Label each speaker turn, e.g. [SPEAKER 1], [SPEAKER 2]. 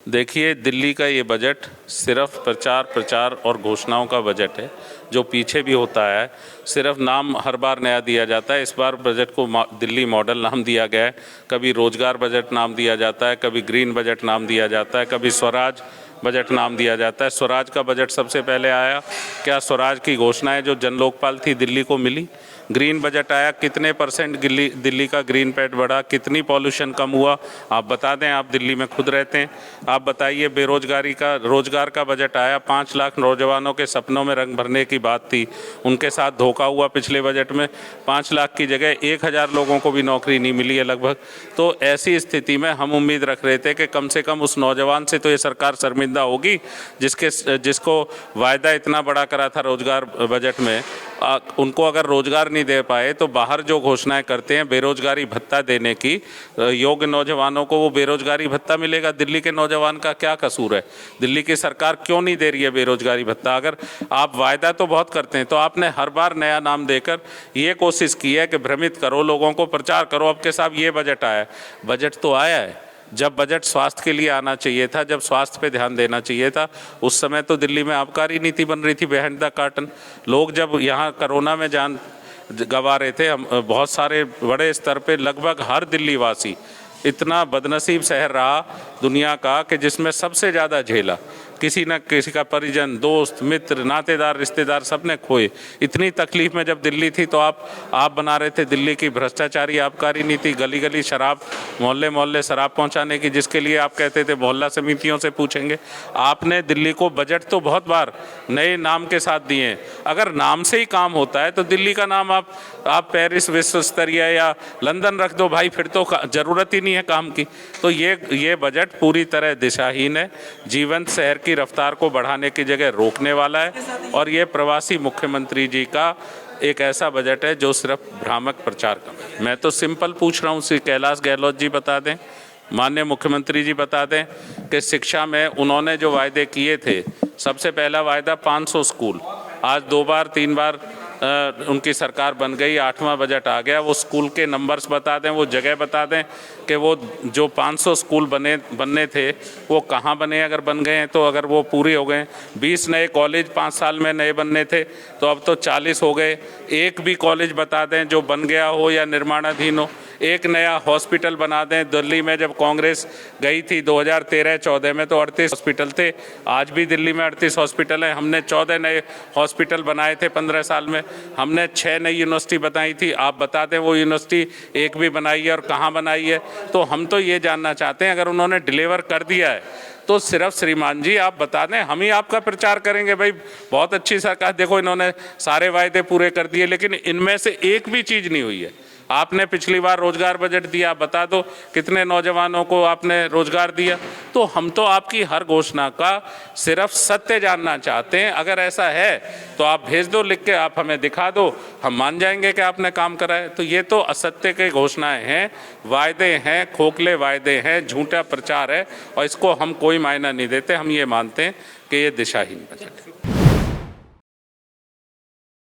[SPEAKER 1] देखिए, दिल्ली का ये बजट सिर्फ प्रचार प्रचार और घोषणाओं का बजट है। जो पीछे भी होता है, सिर्फ नाम हर बार नया दिया जाता है। इस बार बजट को दिल्ली मॉडल नाम दिया गया है। कभी रोजगार बजट नाम दिया जाता है, कभी ग्रीन बजट नाम दिया जाता है, कभी स्वराज बजट नाम दिया जाता है। स्वराज का बजट सबसे पहले आया। क्या स्वराज की घोषणाएं जो जन लोकपाल थी दिल्ली को मिली? ग्रीन बजट आया, कितने % दिल्ली का ग्रीन पेट बढ़ा, कितनी पॉल्यूशन कम हुआ, आप बता दें। आप दिल्ली में खुद रहते हैं, आप बताइए। रोजगार का बजट आया, 5 लाख नौजवानों के सपनों में रंग भरने की बात थी, उनके साथ धोखा हुआ पिछले बजट में। 5 लाख की जगह 1000 लोगों को भी नौकरी नहीं मिली है लगभग। तो ऐसी स्थिति में हम उम्मीद रख रहे थे कि कम से कम उस नौजवान से तो ये सरकार शर्मिंदा होगी जिसको वायदा इतना बड़ा करा था रोजगार बजट में। उनको अगर रोजगार नहीं दे पाए तो बाहर जो घोषणाएं करते हैं बेरोजगारी भत्ता देने की, योग्य नौजवानों को वो बेरोजगारी भत्ता मिलेगा। दिल्ली के नौजवान का क्या कसूर है? दिल्ली की सरकार क्यों नहीं दे रही है बेरोजगारी भत्ता? अगर आप वायदा तो बहुत करते हैं, तो आपने हर बार नया नाम देकर ये कोशिश की है कि भ्रमित करो लोगों को, प्रचार करो अब के साहब ये बजट आया है। बजट तो आया है। जब बजट स्वास्थ्य के लिए आना चाहिए था, जब स्वास्थ्य पे ध्यान देना चाहिए था, उस समय तो दिल्ली में आबकारी नीति बन रही थी बिहाइंड द कर्टन। लोग जब यहाँ कोरोना में जान गंवा रहे थे, हम बहुत सारे बड़े स्तर पे लगभग हर दिल्ली वासी, इतना बदनसीब शहर रहा दुनिया का कि जिसमें सबसे ज़्यादा झेला। किसी न किसी का परिजन, दोस्त, मित्र, नातेदार, रिश्तेदार सबने खोए। इतनी तकलीफ में जब दिल्ली थी तो आप बना रहे थे दिल्ली की भ्रष्टाचारी आबकारी नीति, गली गली शराब, मोहल्ले मोहल्ले शराब पहुंचाने की, जिसके लिए आप कहते थे मोहल्ला समितियों से पूछेंगे। आपने दिल्ली को बजट तो बहुत बार नए नाम के साथ दिए हैं। अगर नाम से ही काम होता है तो दिल्ली का नाम आप पेरिस विश्व स्तरीय या लंदन रख दो भाई, फिर तो ज़रूरत ही नहीं है काम की। तो ये बजट पूरी तरह दिशाहीन है, जीवंत शहर की रफ्तार को बढ़ाने की जगह रोकने वाला है। और ये प्रवासी मुख्यमंत्री जी का एक ऐसा बजट है जो सिर्फ भ्रामक प्रचार का। मैं तो सिंपल पूछ रहा हूँ, श्री कैलाश गहलोत जी बता दें, माननीय मुख्यमंत्री जी बता दें कि शिक्षा में उन्होंने जो वायदे किए थे, सबसे पहला वायदा 500 स्कूल, आज 2 बार 3 बार उनकी सरकार बन गई, 8वां बजट आ गया। वो स्कूल के नंबर्स बता दें, वो जगह बता दें कि वो जो 500 स्कूल बनने थे वो कहाँ बने, अगर बन गए हैं तो, अगर वो पूरे हो गए। 20 नए कॉलेज 5 साल में नए बनने थे तो अब तो 40 हो गए। एक भी कॉलेज बता दें जो बन गया हो या निर्माणाधीन हो। एक नया हॉस्पिटल बना दें। दिल्ली में जब कांग्रेस गई थी 2013-14 में तो 38 हॉस्पिटल थे, आज भी दिल्ली में 38 हॉस्पिटल हैं। हमने 14 नए हॉस्पिटल बनाए थे 15 साल में। हमने 6 नई यूनिवर्सिटी बताई थी, आप बता दें वो यूनिवर्सिटी एक भी बनाई है और कहाँ बनाई है। तो हम तो ये जानना चाहते हैं, अगर उन्होंने डिलीवर कर दिया है तो सिर्फ श्रीमान जी आप बता दें, हम ही आपका प्रचार करेंगे। भाई बहुत अच्छी सरकार, देखो इन्होंने सारे वायदे पूरे कर दिए, लेकिन इनमें से एक भी चीज़ नहीं हुई है। आपने पिछली बार रोजगार बजट दिया, बता दो कितने नौजवानों को आपने रोजगार दिया। तो हम तो आपकी हर घोषणा का सिर्फ सत्य जानना चाहते हैं। अगर ऐसा है तो आप भेज दो लिख के, आप हमें दिखा दो, हम मान जाएंगे कि आपने काम करा है। तो ये तो असत्य के घोषणाएं हैं, वायदे हैं, खोखले वायदे हैं, झूठा प्रचार है और इसको हम कोई मायना नहीं देते। हम ये मानते हैं कि ये दिशाहीन बजट है।